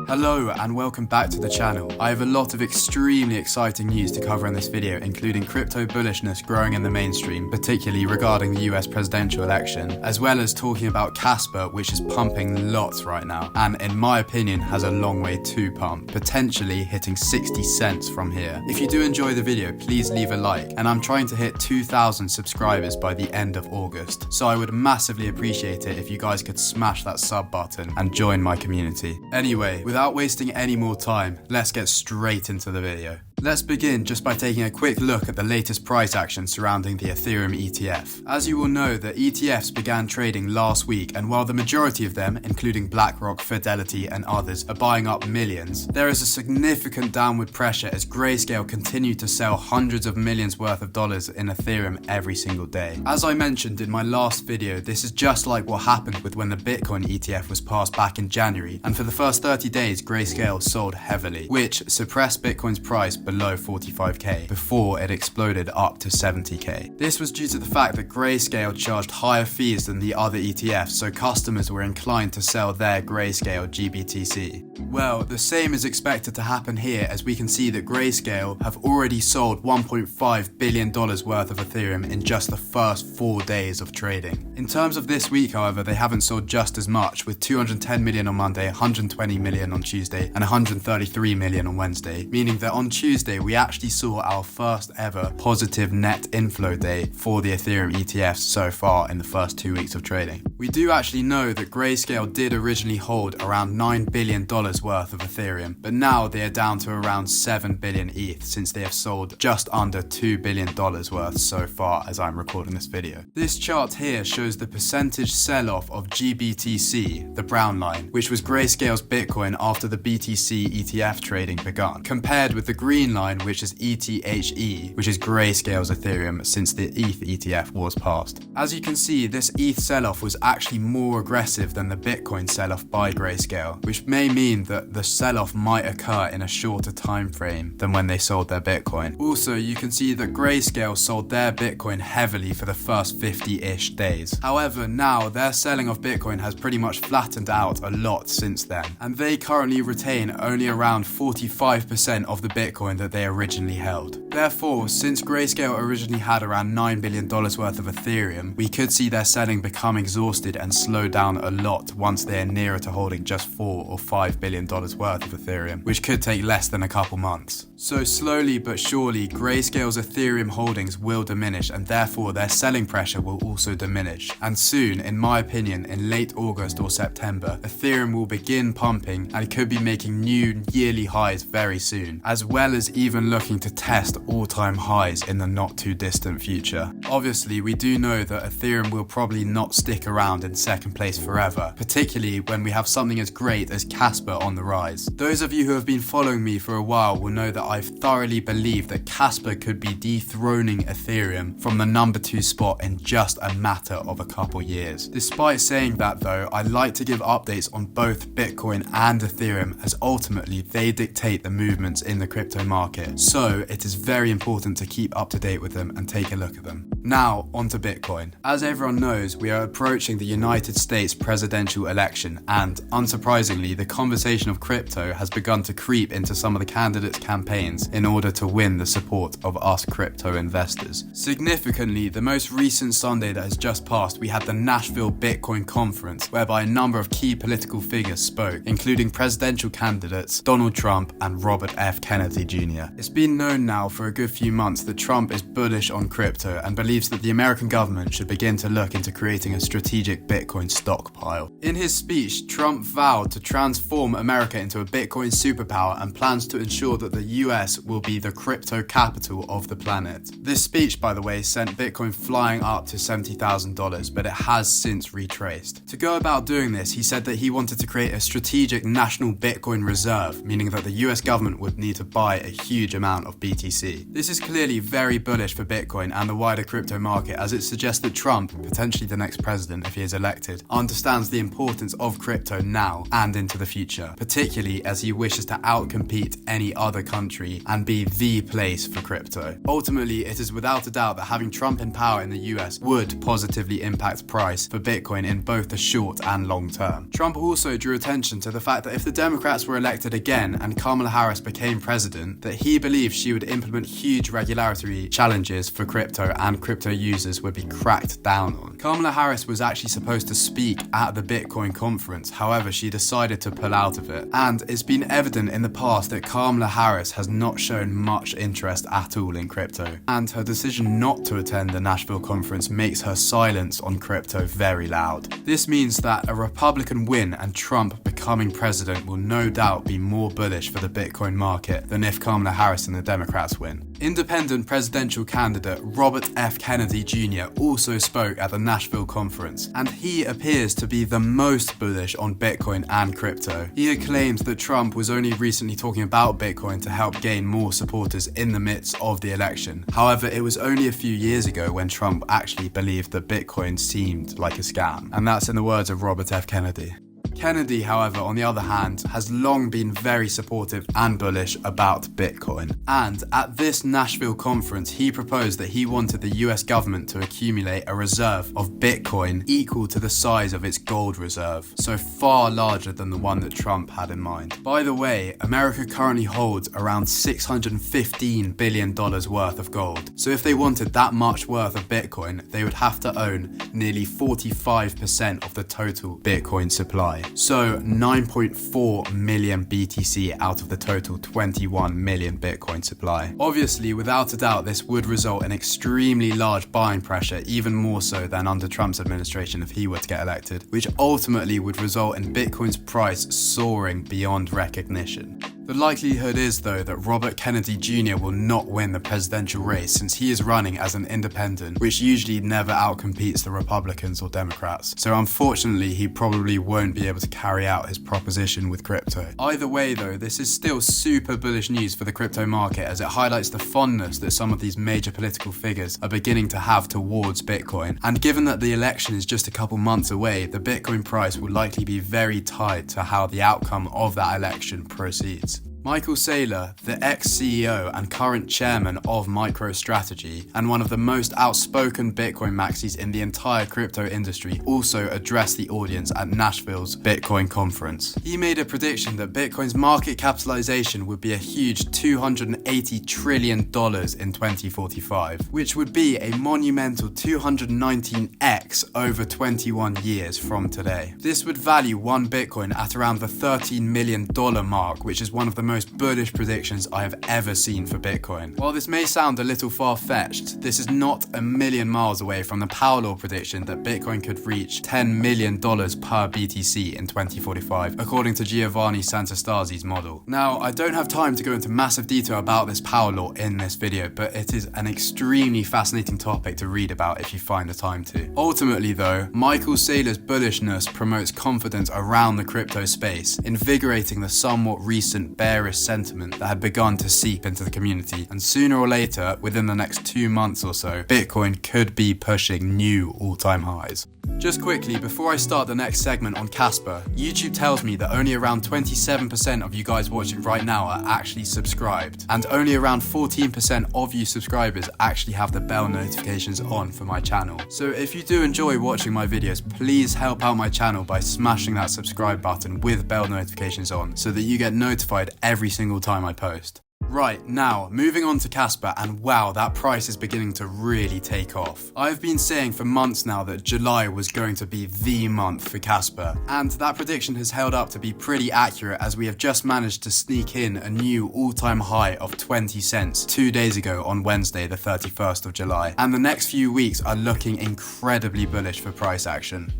Hello and welcome back to the channel. I have a lot of extremely exciting news to cover in this video, including crypto bullishness growing in the mainstream, particularly regarding the US presidential election, as well as talking about Kaspa, which is pumping lots right now, and in my opinion has a long way to pump, potentially hitting 60 cents from here. If you do enjoy the video, please leave a like, and I'm trying to hit 2,000 subscribers by the end of August, so I would massively appreciate it if you guys could smash that sub button and join my community. Anyway, without wasting any more time, let's get straight into the video. Let's begin just by taking a quick look at the latest price action surrounding the Ethereum ETF. As you will know, the ETFs began trading last week, and while the majority of them, including BlackRock, Fidelity and others, are buying up millions, there is a significant downward pressure as Grayscale continue to sell hundreds of millions worth of dollars in Ethereum every single day. As I mentioned in my last video, this is just like what happened with when the Bitcoin ETF was passed back in January, and for the first 30 days Grayscale sold heavily, which suppressed Bitcoin's price below 45k before it exploded up to 70k. This was due to the fact that Grayscale charged higher fees than the other ETFs, so customers were inclined to sell their Grayscale GBTC. Well, the same is expected to happen here, as we can see that Grayscale have already sold $1.5 billion worth of Ethereum in just the first 4 days of trading. In terms of this week, however, they haven't sold just as much, with 210 million on Monday, 120 million on Tuesday and 133 million on Wednesday, meaning that on Tuesday we actually saw our first ever positive net inflow day for the Ethereum ETFs so far in the first 2 weeks of trading. We do actually know that Grayscale did originally hold around $9 billion worth of Ethereum, but now they are down to around 7 billion ETH since they have sold just under $2 billion worth so far as I'm recording this video. This chart here shows the percentage sell-off of GBTC, the brown line, which was Grayscale's Bitcoin after the BTC ETF trading begun, compared with the green line, which is ETHE, which is Grayscale's Ethereum since the ETH ETF was passed. As you can see, this ETH sell-off was actually more aggressive than the Bitcoin sell-off by Grayscale, which may mean that the sell-off might occur in a shorter time frame than when they sold their Bitcoin. Also, you can see that Grayscale sold their Bitcoin heavily for the first 50-ish days. However, now their selling of Bitcoin has pretty much flattened out a lot since then, and they currently retain only around 45% of the Bitcoin that they originally held. Therefore, since Grayscale originally had around $9 billion worth of Ethereum, we could see their selling become exhausted and slow down a lot once they are nearer to holding just $4 or $5 billion worth of Ethereum, which could take less than a couple months. So slowly but surely, Grayscale's Ethereum holdings will diminish, and therefore their selling pressure will also diminish. And soon, in my opinion, in late August or September, Ethereum will begin pumping and could be making new yearly highs very soon, as well as even looking to test all-time highs in the not too distant future. Obviously, we do know that Ethereum will probably not stick around in second place forever, particularly when we have something as great as Kaspa on the rise. Those of you who have been following me for a while will know that I've thoroughly believed that Kaspa could be dethroning Ethereum from the number 2 spot in just a matter of a couple years. Despite saying that though, I like to give updates on both Bitcoin and Ethereum, as ultimately they dictate the movements in the crypto market, so it is very important to keep up to date with them and take a look at them. Now, onto Bitcoin. As everyone knows, we are approaching the United States presidential election, and unsurprisingly, the conversation of crypto has begun to creep into some of the candidates' campaigns in order to win the support of us crypto investors. Significantly, the most recent Sunday that has just passed, we had the Nashville Bitcoin Conference, whereby a number of key political figures spoke, including presidential candidates Donald Trump and Robert F. Kennedy Jr. It's been known now for a good few months that Trump is bullish on crypto and believes that the American government should begin to look into creating a strategic Bitcoin stockpile. In his speech, Trump vowed to transform America into a Bitcoin superpower and plans to ensure that the US will be the crypto capital of the planet. This speech, by the way, sent Bitcoin flying up to $70,000, but it has since retraced. To go about doing this, he said that he wanted to create a strategic national Bitcoin reserve, meaning that the US government would need to buy a huge amount of BTC. This is clearly very bullish for Bitcoin and the wider crypto crypto market, as it suggests that Trump, potentially the next president if he is elected, understands the importance of crypto now and into the future, particularly as he wishes to outcompete any other country and be the place for crypto. Ultimately, it is without a doubt that having Trump in power in the US would positively impact price for Bitcoin in both the short and long term. Trump also drew attention to the fact that if the Democrats were elected again and Kamala Harris became president, that he believed she would implement huge regulatory challenges for crypto and crypto users would be cracked down on. Kamala Harris was actually supposed to speak at the Bitcoin conference, however she decided to pull out of it, and it's been evident in the past that Kamala Harris has not shown much interest at all in crypto, and her decision not to attend the Nashville conference makes her silence on crypto very loud. This means that a Republican win and Trump becoming president will no doubt be more bullish for the Bitcoin market than if Kamala Harris and the Democrats win. Independent presidential candidate Robert F. Kennedy Jr. also spoke at the Nashville conference, and he appears to be the most bullish on Bitcoin and crypto. He had claimed that Trump was only recently talking about Bitcoin to help gain more supporters in the midst of the election. However, it was only a few years ago when Trump actually believed that Bitcoin seemed like a scam, and that's in the words of Robert F. Kennedy. Kennedy, however, on the other hand, has long been very supportive and bullish about Bitcoin. And at this Nashville conference, he proposed that he wanted the US government to accumulate a reserve of Bitcoin equal to the size of its gold reserve, so far larger than the one that Trump had in mind. By the way, America currently holds around $615 billion worth of gold. So if they wanted that much worth of Bitcoin, they would have to own nearly 45% of the total Bitcoin supply. So 9.4 million BTC out of the total 21 million Bitcoin supply. Obviously, without a doubt, this would result in extremely large buying pressure, even more so than under Trump's administration if he were to get elected, which ultimately would result in Bitcoin's price soaring beyond recognition. The likelihood is, though, that Robert Kennedy Jr. will not win the presidential race since he is running as an independent, which usually never outcompetes the Republicans or Democrats. So unfortunately, he probably won't be able to carry out his proposition with crypto. Either way, though, this is still super bullish news for the crypto market, as it highlights the fondness that some of these major political figures are beginning to have towards Bitcoin. And given that the election is just a couple months away, the Bitcoin price will likely be very tied to how the outcome of that election proceeds. Michael Saylor, the ex-CEO and current chairman of MicroStrategy and one of the most outspoken Bitcoin maxis in the entire crypto industry, also addressed the audience at Nashville's Bitcoin Conference. He made a prediction that Bitcoin's market capitalization would be a huge $280 trillion in 2045, which would be a monumental 219x over 21 years from today. This would value one Bitcoin at around the $13 million mark, which is one of the most bullish predictions I have ever seen for Bitcoin. While this may sound a little far-fetched, this is not a million miles away from the power law prediction that Bitcoin could reach $10 million per BTC in 2045, according to Giovanni Santastasi's model. Now, I don't have time to go into massive detail about this power law in this video, but it is an extremely fascinating topic to read about if you find the time to. Ultimately, though, Michael Saylor's bullishness promotes confidence around the crypto space, invigorating the somewhat recent bearish sentiment that had begun to seep into the community, and sooner or later, within the next 2 months or so, Bitcoin could be pushing new all-time highs. Just quickly, before I start the next segment on Kaspa, YouTube tells me that only around 27% of you guys watching right now are actually subscribed, and only around 14% of you subscribers actually have the bell notifications on for my channel. So if you do enjoy watching my videos, please help out my channel by smashing that subscribe button with bell notifications on so that you get notified every single time I post. Right, now, moving on to Kaspa, and wow, that price is beginning to really take off. I've been saying for months now that July was going to be the month for Kaspa, and that prediction has held up to be pretty accurate, as we have just managed to sneak in a new all-time high of 20 cents 2 days ago on Wednesday, the 31st of July, and the next few weeks are looking incredibly bullish for price action.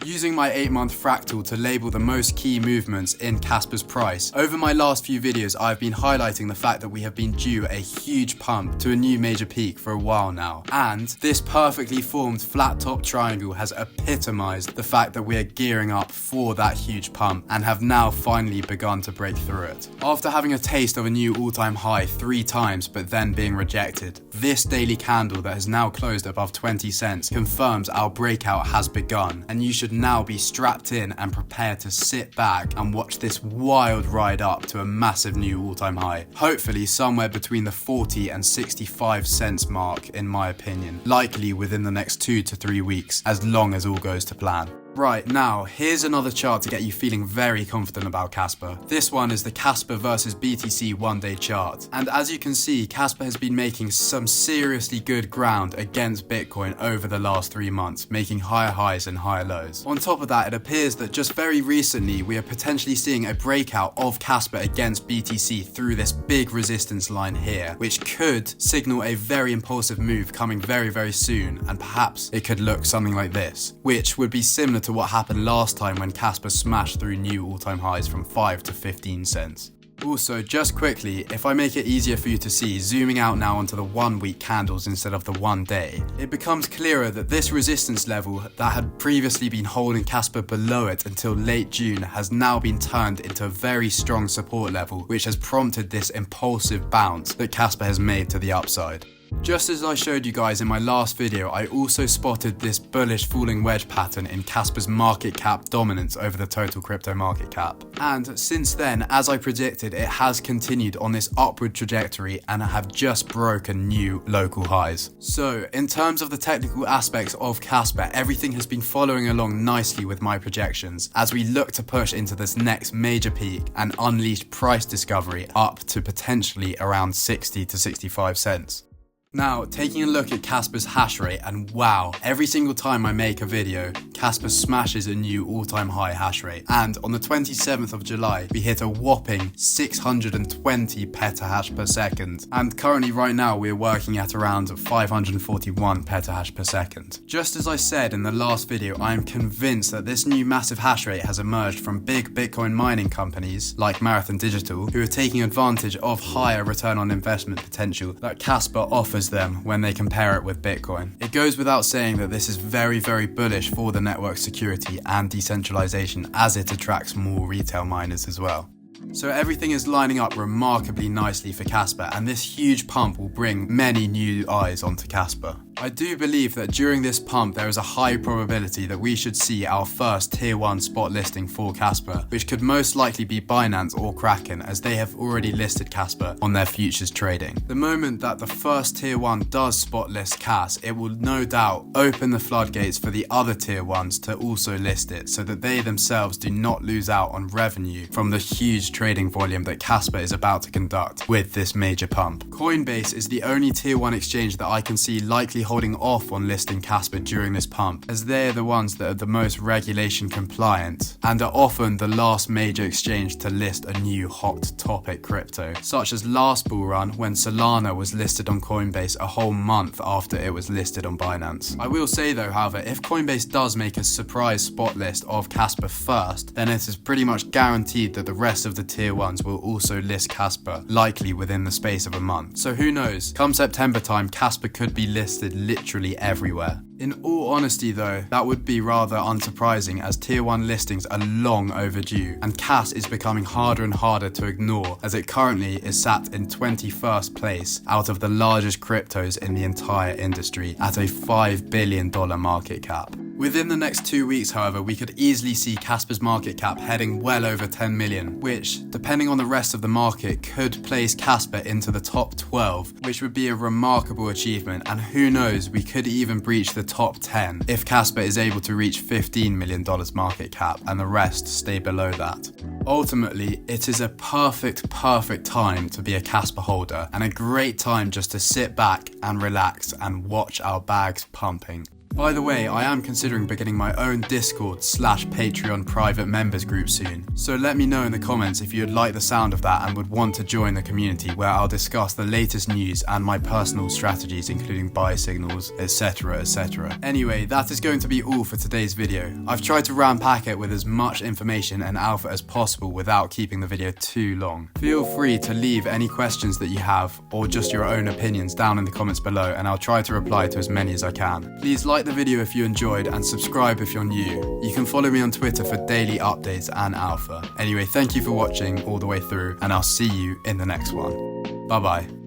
Using my 8-month fractal to label the most key movements in Kaspa's price, over my last few videos I've been highlighting the fact that we have been due a huge pump to a new major peak for a while now, and this perfectly formed flat top triangle has epitomized the fact that we are gearing up for that huge pump and have now finally begun to break through it. After having a taste of a new all-time high 3 times but then being rejected, this daily candle that has now closed above 20 cents confirms our breakout has begun, and you should now be strapped in and prepared to sit back and watch this wild ride up to a massive new all-time high, hopefully somewhere between the 40 and 65 cents mark in my opinion, likely within the next 2 to 3 weeks as long as all goes to plan. Right, now, here's another chart to get you feeling very confident about Kaspa. This one is the Kaspa versus BTC one-day chart. And as you can see, Kaspa has been making some seriously good ground against Bitcoin over the last 3 months, making higher highs and higher lows. On top of that, it appears that just very recently, we are potentially seeing a breakout of Kaspa against BTC through this big resistance line here, which could signal a very impulsive move coming very, very soon, and perhaps it could look something like this, which would be similar to what happened last time when Kaspa smashed through new all-time highs from 5 to 15 cents. Also, just quickly, if I make it easier for you to see, zooming out now onto the 1-week candles instead of the 1 day, it becomes clearer that this resistance level that had previously been holding Kaspa below it until late June has now been turned into a very strong support level, which has prompted this impulsive bounce that Kaspa has made to the upside. Just as I showed you guys in my last video, I also spotted this bullish falling wedge pattern in Kaspa's market cap dominance over the total crypto market cap. And since then, as I predicted, it has continued on this upward trajectory and have just broken new local highs. So in terms of the technical aspects of Kaspa, everything has been following along nicely with my projections as we look to push into this next major peak and unleash price discovery up to potentially around 60 to 65 cents. Now, taking a look at Kaspa's hash rate, and wow, every single time I make a video, Kaspa smashes a new all-time high hash rate. And on the 27th of July, we hit a whopping 620 petahash per second. And currently right now, we're working at around 541 petahash per second. Just as I said in the last video, I am convinced that this new massive hash rate has emerged from big Bitcoin mining companies like Marathon Digital, who are taking advantage of higher return on investment potential that Kaspa offers them when they compare it with Bitcoin. It goes without saying that this is very, very bullish for the network security and decentralization as it attracts more retail miners as well. So everything is lining up remarkably nicely for Kaspa, and this huge pump will bring many new eyes onto Kaspa. I do believe that during this pump there is a high probability that we should see our first tier 1 spot listing for Kaspa, which could most likely be Binance or Kraken, as they have already listed Kaspa on their futures trading. The moment that the first tier 1 does spot list Kas, it will no doubt open the floodgates for the other tier 1s to also list it, so that they themselves do not lose out on revenue from the huge trading volume that Kaspa is about to conduct with this major pump. Coinbase is the only tier 1 exchange that I can see likely holding off on listing Kaspa during this pump, as they are the ones that are the most regulation compliant and are often the last major exchange to list a new hot topic crypto, such as last bull run when Solana was listed on Coinbase a whole month after it was listed on Binance. I will say though, however, if Coinbase does make a surprise spot list of Kaspa first, then it is pretty much guaranteed that the rest of the tier 1s will also list Kaspa, likely within the space of a month. So who knows, come September time, Kaspa could be listed literally everywhere. In all honesty though, that would be rather unsurprising, as tier 1 listings are long overdue, and Kas is becoming harder and harder to ignore, as it currently is sat in 21st place out of the largest cryptos in the entire industry at a $5 billion market cap. Within the next 2 weeks, however, we could easily see Kaspa's market cap heading well over 10 million, which, depending on the rest of the market, could place Kaspa into the top 12, which would be a remarkable achievement, and who knows, we could even breach the top 10 if Kaspa is able to reach $15 million market cap and the rest stay below that. Ultimately, it is a perfect time to be a Kaspa holder, and a great time just to sit back and relax and watch our bags pumping. By the way, I am considering beginning my own Discord/Patreon private members group soon, so let me know in the comments if you'd like the sound of that and would want to join the community where I'll discuss the latest news and my personal strategies including buy signals, etc, etc. Anyway, that is going to be all for today's video. I've tried to ram-pack it with as much information and alpha as possible without keeping the video too long. Feel free to leave any questions that you have or just your own opinions down in the comments below and I'll try to reply to as many as I can. Please like the video if you enjoyed and subscribe if you're new. You can follow me on Twitter for daily updates and alpha. Anyway, thank you for watching all the way through and I'll see you in the next one. Bye bye.